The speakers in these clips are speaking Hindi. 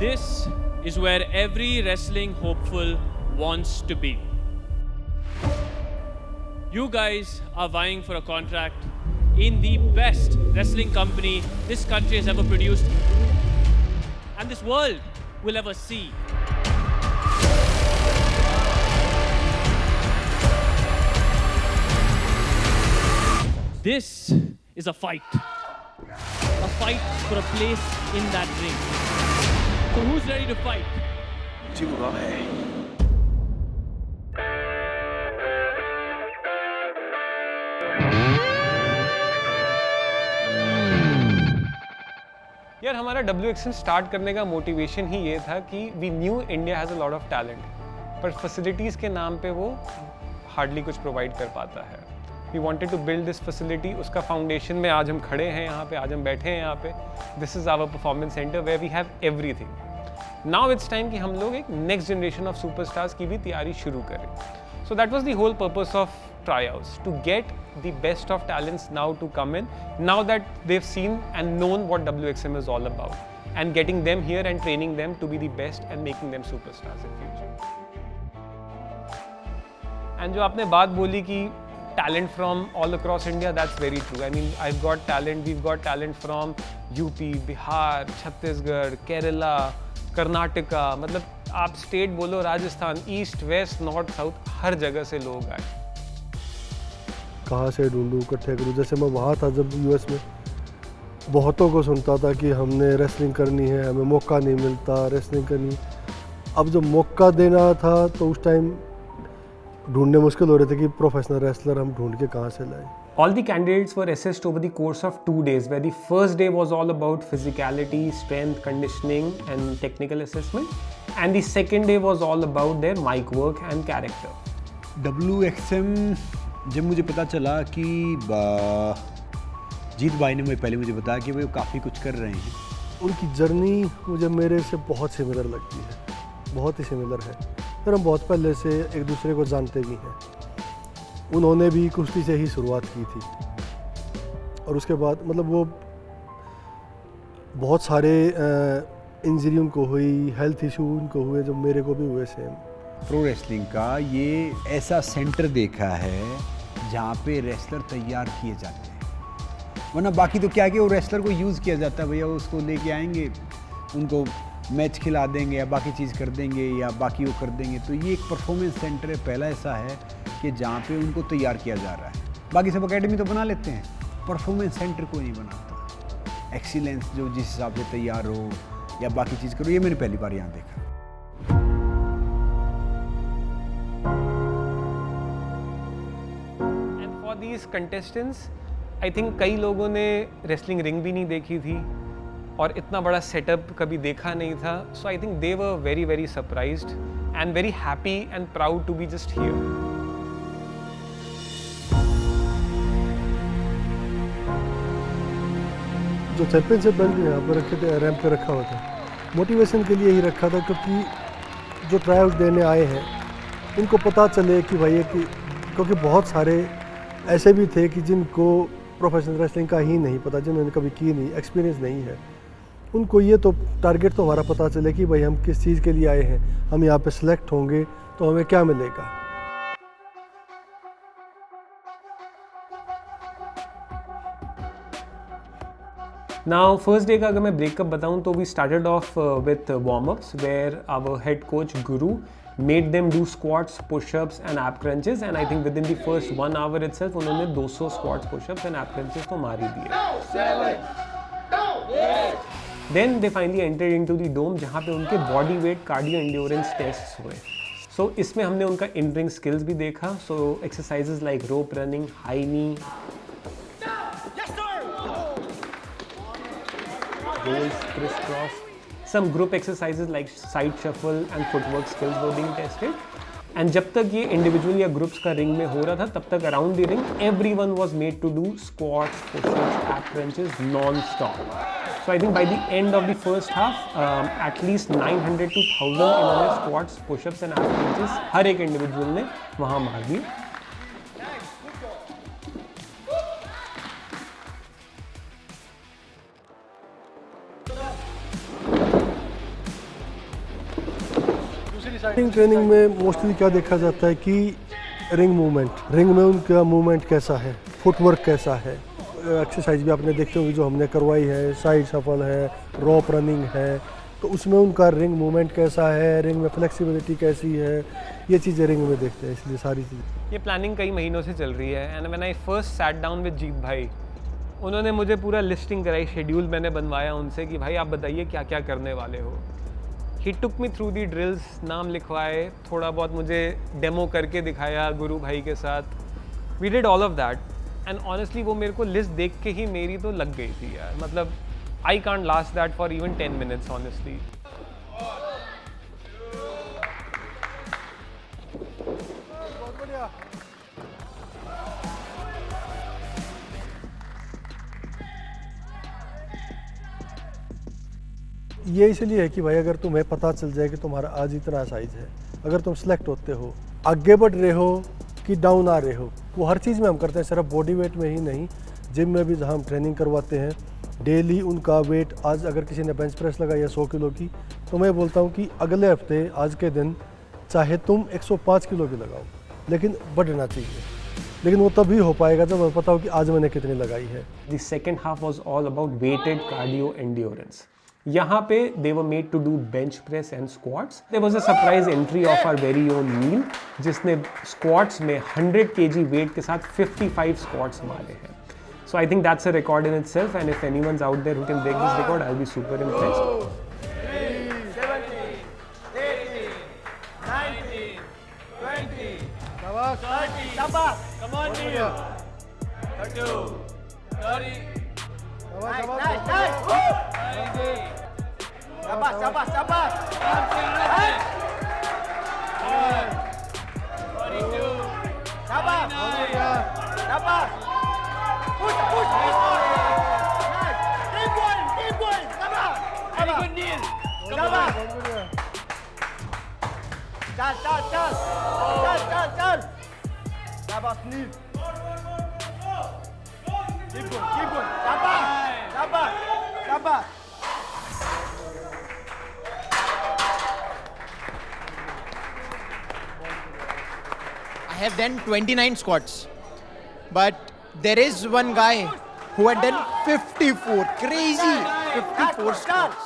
This is where every wrestling hopeful wants to be. You guys are vying for a contract in the best wrestling company this country has ever produced and this world will ever see. This is a fight for a place in that ring. So who's ready to fight? यार हमारा WXM स्टार्ट करने का मोटिवेशन ही ये था कि we knew India has a lot of talent, पर फैसिलिटीज़ के नाम पे वो हार्डली कुछ प्रोवाइड कर पाता है. We wanted to build this facility. उसका फाउंडेशन में आज हम खड़े हैं यहाँ पे, आज हम बैठे हैं यहाँ पे. This is our performance centre where we have everything. Now it's time कि हम लोग एक नेक्स्ट जनरेशन ऑफ सुपरस्टार्स की भी तैयारी शुरू करें. So that was the whole purpose of tryouts, to get the best of talents now to come in, now that they've seen and known what WXM is all about, and getting them here and training them to be the best and making them superstars in future. And जो आपने बात बोली कि talent from all across India, that's very true. I mean, I've got talent, we've got talent from UP, Bihar, Chhattisgarh, Kerala, Karnataka, मतलब आप स्टेट बोलो, Rajasthan, east west north south, हर जगह से लोग आए. कहाँ से ढूंढूं, इकट्ठे करूँ. जैसे मैं वहाँ था जब US में, बहुतों को सुनता था कि हमने रेसलिंग करनी है, हमें मौका नहीं मिलता रेसलिंग करनी. अब जब मौका देना था तो उस टाइम ढूंढने मुश्किल हो रहे थे कि प्रोफेशनल रेसलर हम ढूंढ के कहाँ से लाएं. All the candidates were assessed over the course of 2 days, where the first day was all about physicality, strength, conditioning and technical assessment, and the second day was all about their mic work and character. WXM जब मुझे पता चला कि जीत भाई ने पहले मुझे बताया कि वो काफ़ी कुछ कर रहे हैं. उनकी जर्नी मुझे मेरे से बहुत सिमिलर लगती है, बहुत ही सिमिलर है. फिर हम बहुत पहले से एक दूसरे को जानते भी हैं. उन्होंने भी कुश्ती से ही शुरुआत की थी और उसके बाद मतलब वो बहुत सारे इंजरी उनको हुई, हेल्थ इशू उनको हुए, जो मेरे को भी हुए सेम. प्रो रेसलिंग का ये ऐसा सेंटर देखा है जहाँ पे रेसलर तैयार किए जाते हैं, वरना बाकी तो क्या है कि वो रेसलर को यूज़ किया जाता है. भैया उसको लेके आएंगे, उनको मैच खिला देंगे या बाकी चीज़ कर देंगे या बाकी वो कर देंगे. तो ये एक परफॉर्मेंस सेंटर है, पहला ऐसा है कि जहाँ पे उनको तैयार किया जा रहा है. बाकी सब अकेडमी तो बना लेते हैं, परफॉर्मेंस सेंटर कोई नहीं बनाता. एक्सीलेंस जो जिस हिसाब से तैयार हो या बाकी चीज़ करो, ये मैंने पहली बार यहाँ देखा. And for these contestants, I think कई लोगों ने रेसलिंग रिंग भी नहीं देखी थी और इतना बड़ा सेटअप कभी देखा नहीं था. So I think they were very very surprised and very happy and proud to be just here. जो चैंपियनशिप बेल्ट यहाँ पर रखे थे, रैंप पे रखा हुआ था, मोटिवेशन के लिए ही रखा था, क्योंकि जो ट्रायल्स देने आए हैं उनको पता चले कि भाई कि क्योंकि बहुत सारे ऐसे भी थे कि जिनको प्रोफेशनल रेसलिंग का ही नहीं पता, जिन्होंने कभी की नहीं, एक्सपीरियंस नहीं है, उनको ये तो टारगेट तो हमारा पता चले कि भाई हम किस चीज़ के लिए आए हैं, हम यहाँ पे सिलेक्ट होंगे तो हमें क्या मिलेगा. Now first day का अगर मैं ब्रेकअप बताऊं तो we started off with warm-ups where our head coach Guru made them do squats, push-ups and ab crunches, and I think within the first 1 hour itself उन्होंने 200 squats, push-ups and ab crunches तो मार ही दिए. Then they finally entered into the dome जहाँ पे उनके body weight cardio endurance tests हुए. So इसमें हमने उनका in-ring skills भी देखा. So exercises like rope running, high knee, rolls, crisscross. Some group exercises like side shuffle and footwork skills were being tested. And जब तक ये individual या groups का ring में हो रहा था, तब तक around the ring everyone was made to do squats, push-ups, ab crunches non-stop. So I think by the end of the first half, at least 900 to 1000 इन्होंने squats, push-ups and ab crunches हर एक individual ने वहाँ मार दी. ट्रेनिंग में मोस्टली क्या देखा जाता है कि रिंग में उनका मूवमेंट कैसा है, फुटवर्क कैसा है। एक्सरसाइज भी आपने देखते होंगे जो हमने करवाई है, साइड शफल है, रोप रनिंग है, तो उसमें उनका रिंग मूवमेंट कैसा है, रिंग में फ्लेक्सिबिलिटी कैसी है, ये चीज़ें रिंग में देखते हैं। इसलिए सारी चीज़ें ये प्लानिंग कई महीनों से चल रही है। And when I first sat down with Jeet भाई, उन्होंने मुझे पूरा लिस्टिंग कराई, शेड्यूल मैंने बनवाया उनसे कि भाई आप बताइए क्या क्या करने वाले हो। ही टुक मी थ्रू दी ड्रिल्स, नाम लिखवाए, थोड़ा बहुत मुझे डेमो करके दिखाया गुरु भाई के साथ। We did all of that and honestly वो मेरे को लिस्ट देख के ही मेरी तो लग गई थी यार। मतलब I can't last that for even 10 minutes honestly. ये इसलिए है कि भाई अगर तुम्हें पता चल जाए कि तुम्हारा आज इतना साइज है, अगर तुम सेलेक्ट होते हो, आगे बढ़ रहे हो कि डाउन आ रहे हो, वो हर चीज़ में हम करते हैं, सिर्फ बॉडी वेट में ही नहीं। जिम में भी जहाँ हम ट्रेनिंग करवाते हैं, डेली उनका वेट, आज अगर किसी ने बेंच प्रेस लगाई है 100 किलो की, तो मैं बोलता हूँ कि अगले हफ्ते आज के दिन चाहे तुम 105 किलो की लगाओ, लेकिन बढ़ना चाहिए। लेकिन वो तभी हो पाएगा जब हमें पता हो कि आज मैंने कितनी लगाई है। The second half was all about weighted cardio endurance. यहाँ पे they were made to do bench press and squats. There was a surprise entry of our very own Neil, जिसने squats में 100 kg weight के साथ 55 squats मारे हैं. So I think that's a record in itself, and if anyone's out there who can break this record, I'll be super impressed. 70, 80, 90, 20, 30, Sabas. Come on, Neil. 32, 30. Nice. 90. Sabas. 42. Sabas. Push. Nice. Keep going. Come on. Very good, Neil. Come on. Chal. Sabas, Neil. Keep going. Sabas. I have done 29 squats, but there is one guy who had done 54. Crazy! 54 squats.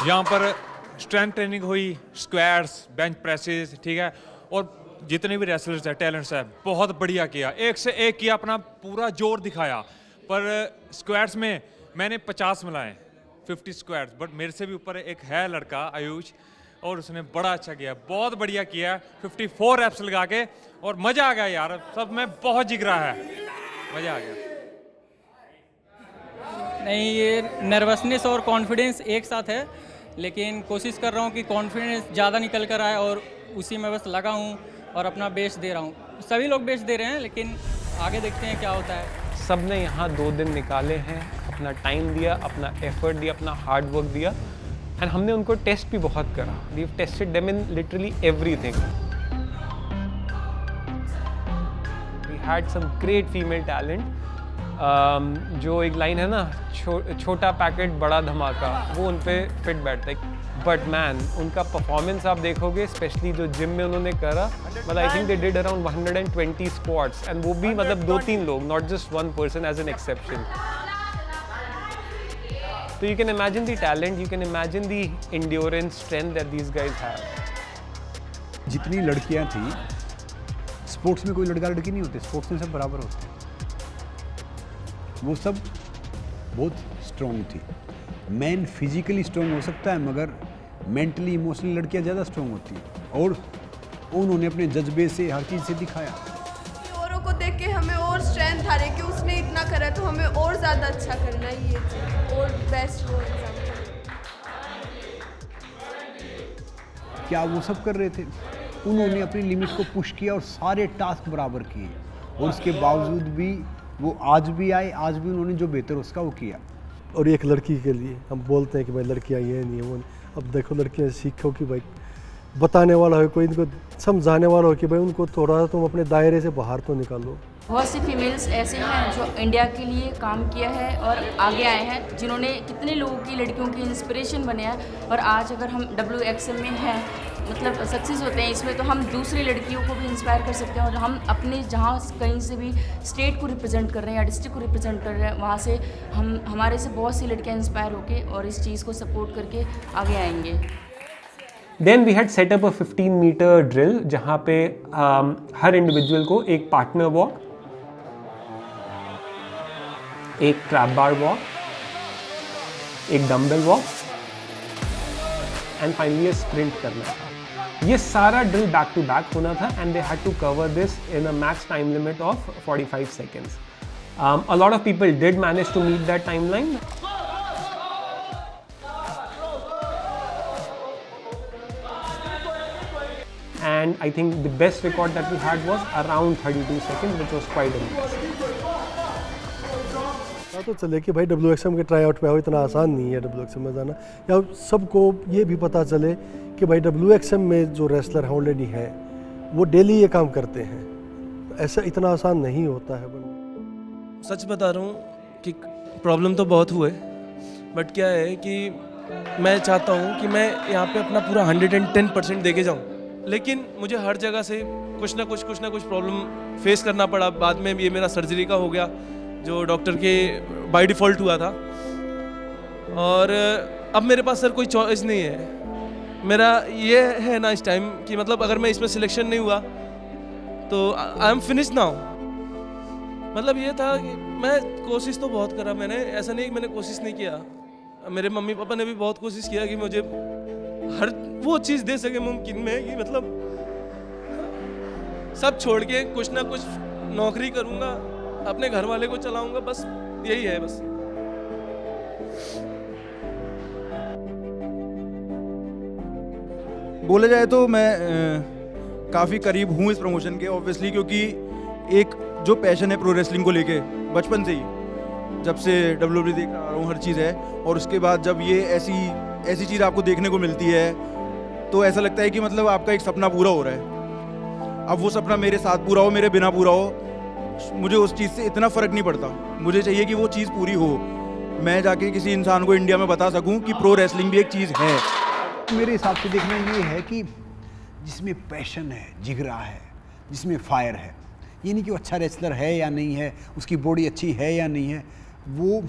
यहाँ पर स्ट्रेंथ ट्रेनिंग हुई, स्क्वाट्स, बेंच प्रेसेस, ठीक है, और जितने भी रेसलर्स हैं, टैलेंट्स हैं, बहुत बढ़िया किया, एक से एक किया, अपना पूरा जोर दिखाया। पर स्क्वाट्स में मैंने 50 मिलाए, 50 स्क्वाट्स, बट मेरे से भी ऊपर एक है लड़का आयुष, और उसने बड़ा अच्छा किया, बहुत बढ़िया किया, 54 रेप्स लगा के, और मज़ा आ गया यार, सब में बहुत जिगरा है, मज़ा आ गया। नहीं, ये नर्वसनेस और कॉन्फिडेंस एक साथ है, लेकिन कोशिश कर रहा हूँ कि कॉन्फिडेंस ज़्यादा निकल कर आए, और उसी में बस लगा हूँ और अपना बेस्ट दे रहा हूँ। सभी लोग बेस्ट दे रहे हैं, लेकिन आगे देखते हैं क्या होता है। सब ने यहाँ 2 दिन निकाले हैं, अपना टाइम दिया, अपना एफर्ट दिया, अपना हार्ड वर्क दिया, एंड हमने उनको टेस्ट भी बहुत करा। We have tested them in literally everything. We had some great female talent. जो एक लाइन है ना, छोटा पैकेट बड़ा धमाका, वो उन पे फिट बैठता है। बट मैन, उनका परफॉर्मेंस आप देखोगे, स्पेशली जो जिम में उन्होंने करा, मतलब I think they did around 120 squats, and वो भी मतलब 2-3 लोग, not just one person as an exception. So you can imagine the talent, you can imagine the endurance, strength that these guys have. जितनी लड़कियां थी, स्पोर्ट्स में कोई लड़का लड़की नहीं होते, स्पोर्ट्स में सब बराबर होते हैं। वो सब बहुत स्ट्रॉन्ग थी। मैन फिजिकली स्ट्रॉन्ग हो सकता है, मगर मेंटली इमोशनली लड़कियां ज़्यादा स्ट्रॉन्ग होती हैं, और उन्होंने अपने जज्बे से हर चीज़ से दिखाया। औरों को देख के हमें और स्ट्रेंथ आ रही है कि उसने इतना करा तो हमें और ज़्यादा अच्छा करना है, ये चीज़ और बेस्ट हो एग्जाम्पल। क्या वो सब कर रहे थे? उन्होंने अपनी लिमिट को पुश किया और सारे टास्क बराबर किए, और उसके बावजूद भी वो आज भी उन्होंने जो बेहतर उसका वो किया। और एक लड़की के लिए हम बोलते हैं कि भाई लड़कियाँ ये नहीं है वो नहीं। अब देखो लड़कियाँ सीखो कि भाई बताने वाला हो, कोई इनको समझाने वाला हो कि भाई उनको थोड़ा तुम अपने दायरे से बाहर तो निकालो। बहुत सी फीमेल्स ऐसे हैं जो इंडिया के लिए काम किया है और आगे आए हैं, जिन्होंने कितने लोगों की लड़कियों की इंस्पिरेशन बने हैं। और आज अगर हम WXM में हैं, मतलब सक्सेस होते हैं इसमें, तो हम दूसरी लड़कियों को भी इंस्पायर कर सकते हैं। और हम अपने जहाँ कहीं से भी स्टेट को रिप्रेजेंट कर रहे हैं या डिस्ट्रिक्ट को रिप्रेजेंट कर रहे हैं, वहाँ से हमारे से बहुत सी लड़कियाँ इंस्पायर होके और इस चीज़ को सपोर्ट करके आगे आएंगे। Then we had set up a 15-meter drill जहाँ पे हर इंडिविजुअल को एक पार्टनर वॉक, एक ट्रैप बार वॉक, एक dumbbell walk and finally sprint करना था। ये सारा ड्रिल बैक टू बैक होना था and they had to cover this in a max time limit of 45 seconds. A lot of people did manage to meet that timeline. And I think the best record that we had was around 32 seconds, which was quite impressive. पता तो चले कि भाई WXM के ट्राई आउट पे आओ, इतना आसान नहीं है WXM में जाना, या सबको ये भी पता चले कि भाई WXM में जो रेसलर हैं ऑलरेडी हैं वो डेली ये काम करते हैं, ऐसा इतना आसान नहीं होता है। सच बता रहा हूँ कि प्रॉब्लम तो बहुत हुए, बट क्या है कि मैं चाहता हूँ कि मैं यहाँ पे अपना पूरा 110% दे के जाऊँ, लेकिन मुझे हर जगह से कुछ ना कुछ प्रॉब्लम फेस करना पड़ा। बाद में ये मेरा सर्जरी का हो गया जो डॉक्टर के बाय डिफ़ॉल्ट हुआ था, और अब मेरे पास सर कोई चॉइस नहीं है। मेरा ये है ना इस टाइम कि मतलब अगर मैं इसमें सिलेक्शन नहीं हुआ तो आई एम फिनिश नाउ। मतलब ये था कि मैं कोशिश तो बहुत करा मैंने, ऐसा नहीं कि मैंने कोशिश नहीं किया। मेरे मम्मी पापा ने भी बहुत कोशिश किया कि मुझे हर वो चीज़ दे सके मुमकिन में, कि मतलब सब छोड़ के कुछ ना कुछ नौकरी करूँगा, अपने घर वाले को चलाऊँगा, बस यही है बस। बोला जाए तो मैं काफ़ी करीब हूँ इस प्रमोशन के, ऑब्वियसली, क्योंकि एक जो पैशन है प्रो रेसलिंग को लेके बचपन से ही, जब से WWE देख रहा हूँ, हर चीज़ है। और उसके बाद जब ये ऐसी चीज़ आपको देखने को मिलती है तो ऐसा लगता है कि मतलब आपका एक सपना पूरा हो रहा है। अब वो सपना मेरे साथ पूरा हो, मेरे बिना पूरा हो, मुझे उस चीज़ से इतना फ़र्क नहीं पड़ता। मुझे चाहिए कि वो चीज़ पूरी हो, मैं जाके किसी इंसान को इंडिया में बता सकूं कि प्रो रेसलिंग भी एक चीज़ है। मेरे हिसाब से देखना ये है कि जिसमें पैशन है, जिगरा है, जिसमें फायर है, ये नहीं कि वो अच्छा रेसलर है या नहीं है, उसकी बॉडी अच्छी है या नहीं है, वो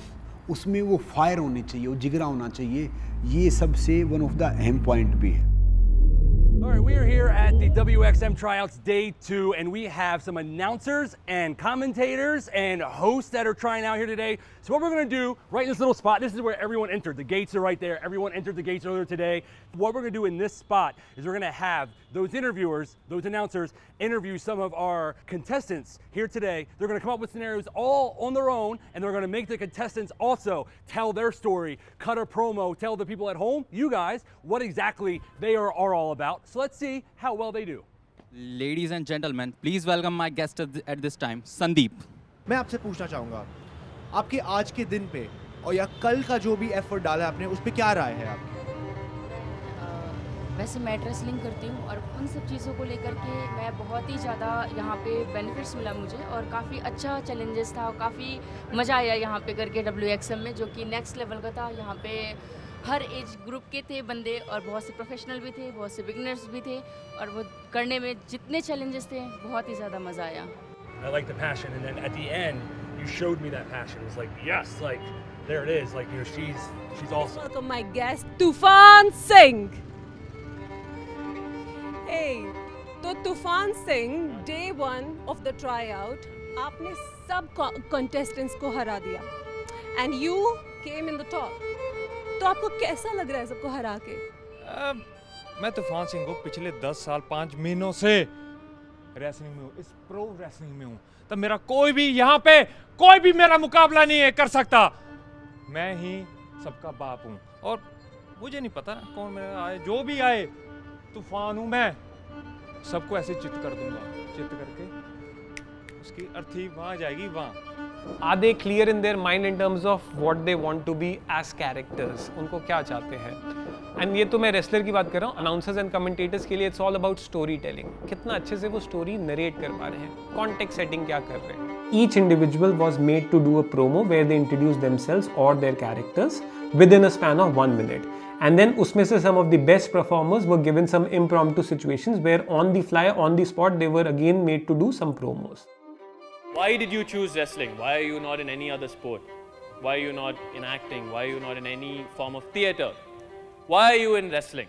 उसमें वो फायर होनी चाहिए, वो जिगरा होना चाहिए। ये सबसे वन ऑफ द अहम पॉइंट भी है। All right, we are here at the WXM Tryouts Day 2, and we have some announcers and commentators and hosts that are trying out here today. So what we're going to do, right in this little spot, this is where everyone entered. The gates are right there. Everyone entered the gates earlier today. What we're going to do in this spot is we're going to have those interviewers, those announcers, interview some of our contestants here today. They're going to come up with scenarios all on their own, and they're going to make the contestants also tell their story, cut a promo, tell the people at home, you guys, what exactly they are all about. So let's see how well they do. Ladies and gentlemen, please welcome my guest at this time, Sandeep. मैं आपसे पूछना चाहूँगा, आपके आज के दिन पे और या कल का जो भी एफर्ट डाला है आपने, उस पे क्या राय है आपकी? वैसे मैं रेसलिंग करती हूँ और उन सब चीज़ों को लेकर के मैं बहुत ही ज़्यादा यहाँ पे बेनिफिट्स मिला मुझे, और काफ़ी अच्छा चैलेंजेस था और काफ़ी मज़ा आया यहाँ पे करके WXM में, जो कि नेक्स्ट लेवल का था। यहाँ पे हर एज ग्रुप के थे बंदे, और बहुत से प्रोफेशनल भी थे, बहुत से बिगिनर्स भी थे, और वो करने में जितने चैलेंजेस थे बहुत ही ज़्यादा मज़ा आया। I like the passion, and then at the end, you showed me that passion. It's like, yes, like there it is. Like, you know, she's awesome. Welcome my guest, Tufan Singh. Hey, तो तूफान Singh, day 1 of the tryout, आपने सब contestants को हरा दिया, and you came in the top. तो आपको कैसा लग रहा है सबको हरा के? मैं तूफान सिंह को पिछले 10 साल 5 महीनों से रेसलिंग में हूँ, इस प्रो रेसलिंग में हूँ, तब मेरा कोई भी यहाँ पे कोई भी मेरा मुकाबला नहीं है कर सकता। मैं ही सबका बाप हूँ, और मुझे नहीं पता कौन मेरा आए, जो भी आए, तूफान हूँ मैं, सबको ऐसे चित कर दूंगा, चित करके उसकी अर्थी वहाँ जाएगी वहाँ। Are they clear in their mind in terms of what they want to be as characters? उनको क्या चाहते हैं? एंड ये तो मैं रेसलर की बात कर रहा हूँ, अनाउंसर्स एंड कमेंटेटर्स के लिए it's all about story telling. कितना अच्छे से वो स्टोरी नरेट कर पा रहे हैं, कॉन्टेक्स्ट सेटिंग क्या कर रहे हैं, each individual was made to do a promo where they introduced themselves or their characters within a span of 1 minute. And then usme se some of the best performers were given some impromptu situations where on the fly, on the spot, they were again made to do some promos. Why did you choose wrestling? Why are you not in any other sport? Why are you not in acting? Why are you not in any form of theatre? Why are you in wrestling?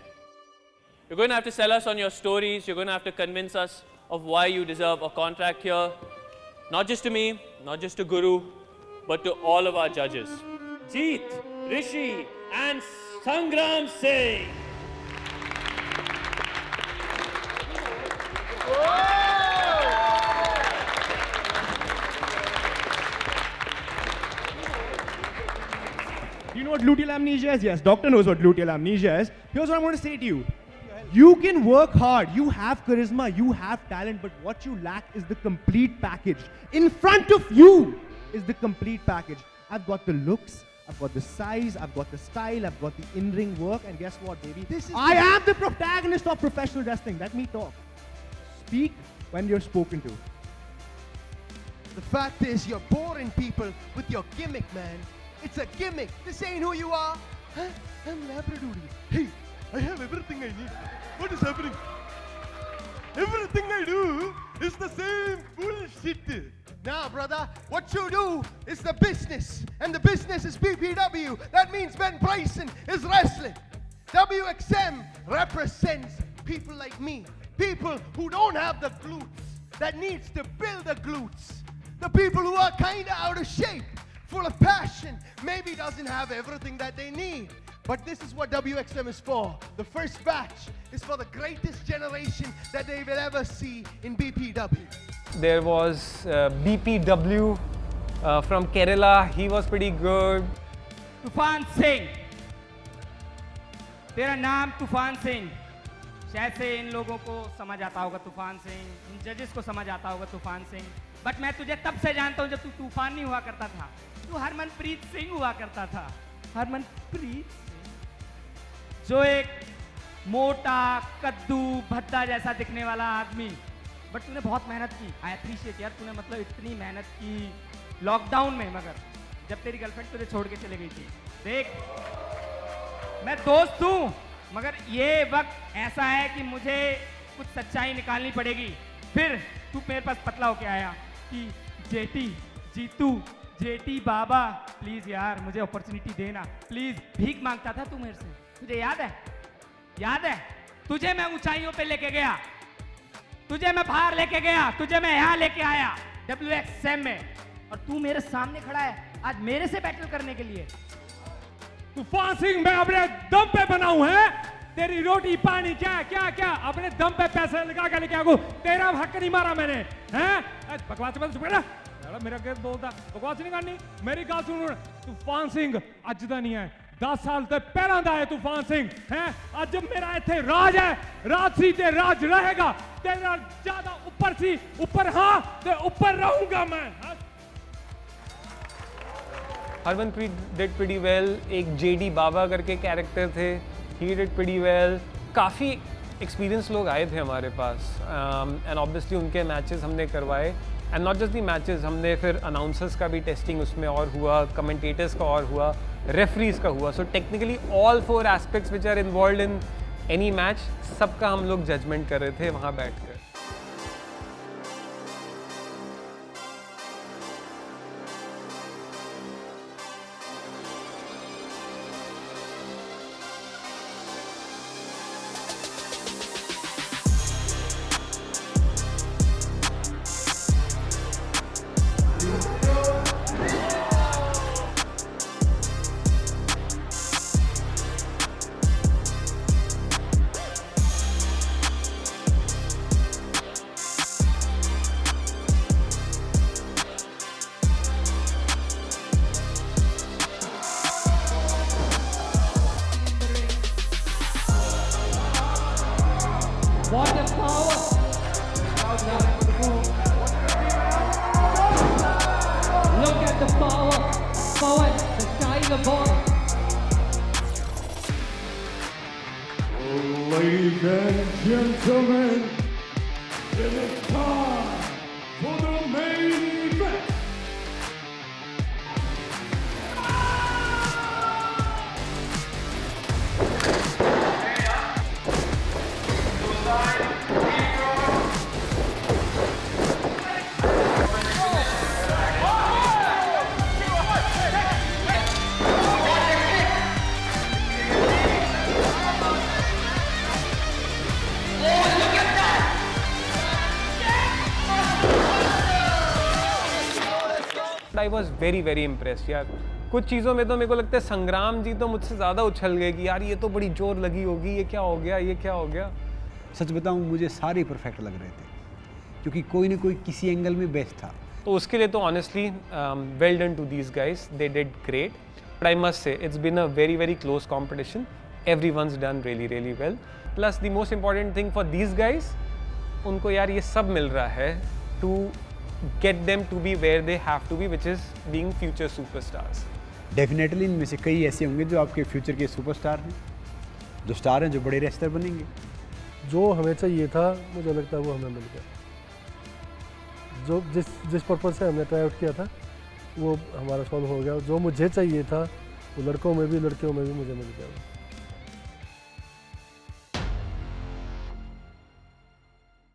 You're going to have to sell us on your stories. You're going to have to convince us of why you deserve a contract here. Not just to me, not just to Guru, but to all of our judges. Jeet, Rishi and Sangram Singh. Do you know what luteal amnesia is? Yes, doctor knows what luteal amnesia is. Here's what I'm going to say to you. You can work hard, you have charisma, you have talent, but what you lack is the complete package. In front of you is the complete package. I've got the looks, I've got the size, I've got the style, I've got the in-ring work, and guess what, baby? I am the protagonist of professional wrestling. Let me talk. Speak when you're spoken to. The fact is, you're boring people with your gimmick, man. It's a gimmick. This ain't who you are. Huh? I'm Labradoodle. Hey, I have everything I need. What is happening? Everything I do is the same bullshit. Nah, brother, what you do is the business, and the business is BPW. That means Ben Bryson is wrestling. WXM represents people like me, people who don't have the glutes, that needs to build the glutes, the people who are kinda out of shape, full of passion, maybe doesn't have everything that they need. But this is what WXM is for. The first batch is for the greatest generation that they will ever see in BPW. There was BPW from Kerala. He was pretty good. तूफान सिंह, तेरा नाम तूफान सिंह, शायद से इन लोगों को समझ आता होगा तूफान सिंह, इन जजेस को समझ आता होगा तूफान सिंह, बट मैं तुझे तब से जानता हूँ जब तू तूफान नहीं हुआ करता था, तू हरमनप्रीत सिंह हुआ करता था। हरमनप्रीत जो एक मोटा कद्दू भद्दा जैसा दिखने वाला आदमी, बट तूने बहुत मेहनत की। आई अप्रिशिएट यार, तूने मतलब इतनी मेहनत की लॉकडाउन में, मगर जब तेरी गर्लफ्रेंड तुझे छोड़ के चले गई थी। देख, मैं दोस्त हूँ, मगर ये वक्त ऐसा है कि मुझे कुछ सच्चाई निकालनी पड़ेगी। फिर तू मेरे पास पतला होके आया कि जेटी जीतू जेटी बाबा प्लीज यार मुझे अपॉर्चुनिटी देना प्लीज, भीख मांगता था तू मेरे से। तुझे याद है? याद है? तुझे मैं ऊंचाइयों पे लेके गया, तुझे मैं बाहर लेके गया, तुझे मैं यहाँ लेके आया WXM में, और तू मेरे सामने खड़ा है आज मेरे से बैटल करने के लिए। तूफान सिंह, मैं अपने दम पे बनाऊं है, तेरी रोटी पानी क्या क्या क्या अपने दम पे पैसे लगा के लेके आऊं, तेरा हक नहीं मारा मैंने, हैं? बकवास मत चुप रह, मेरा क्या बोलता, बकवास नहीं करनी, मेरी गल सुन। तूफान सिंह अज दा नहीं है, 10 साल ते पहला दा है तूफान सिंह, हैं? अज मेरा इत्थे राज है, राज सी ते राज रहेगा, तेरा ज्यादा ऊपर सी, ऊपर हाँ ते ऊपर रहूंगा मैं। Harmanpreet did pretty well. एक JD बाबा करके कैरेक्टर थे, ही डिड प्रीटी वेल। काफ़ी एक्सपीरियंस लोग आए थे हमारे पास, एंड ऑब्वियसली उनके मैचेस हमने करवाए, and not just the matches, हमने फिर अनाउंसर्स का भी टेस्टिंग उसमें और हुआ, कमेंटेटर्स का और हुआ, रेफरीज का हुआ। So technically all 4 aspects which are involve in any match, सबका हम लोग जजमेंट कर रहे थे वहाँ बैठ कर। What a power! Look at the power! Power, the Tiger Boy! Ladies and gentlemen, it is time for the main event. I was very very impressed यार। कुछ चीज़ों में तो मेरे को लगता है संग्राम जी तो मुझसे ज़्यादा उछल गए कि यार ये तो बड़ी जोर लगी होगी, ये क्या हो गया, ये क्या हो गया। सच बताऊं मुझे सारे परफेक्ट लग रहे थे, क्योंकि कोई ना कोई किसी एंगल में बेस्ट था। तो उसके लिए तो honestly well done to these guys, they did great. But I must say it's been a very very close competition, everyone's done really really well. Plus the most important thing for these guys, उनको यार ये सब मिल रहा है to get them to be where they have to be, which is being future superstars. Definitely इनमें से कई ऐसे होंगे जो आपके फ्यूचर के सुपरस्टार हैं, जो स्टार हैं, जो बड़े रेसलर बनेंगे। जो हमें चाहिए था मुझे लगता है वो हमें मिल गया। जो जिस पर्पज़ से हमने ट्राई आउट किया था वो हमारा सॉल्व हो गया। जो मुझे चाहिए था वो लड़कों में भी लड़कियों में भी मुझे मिल गया।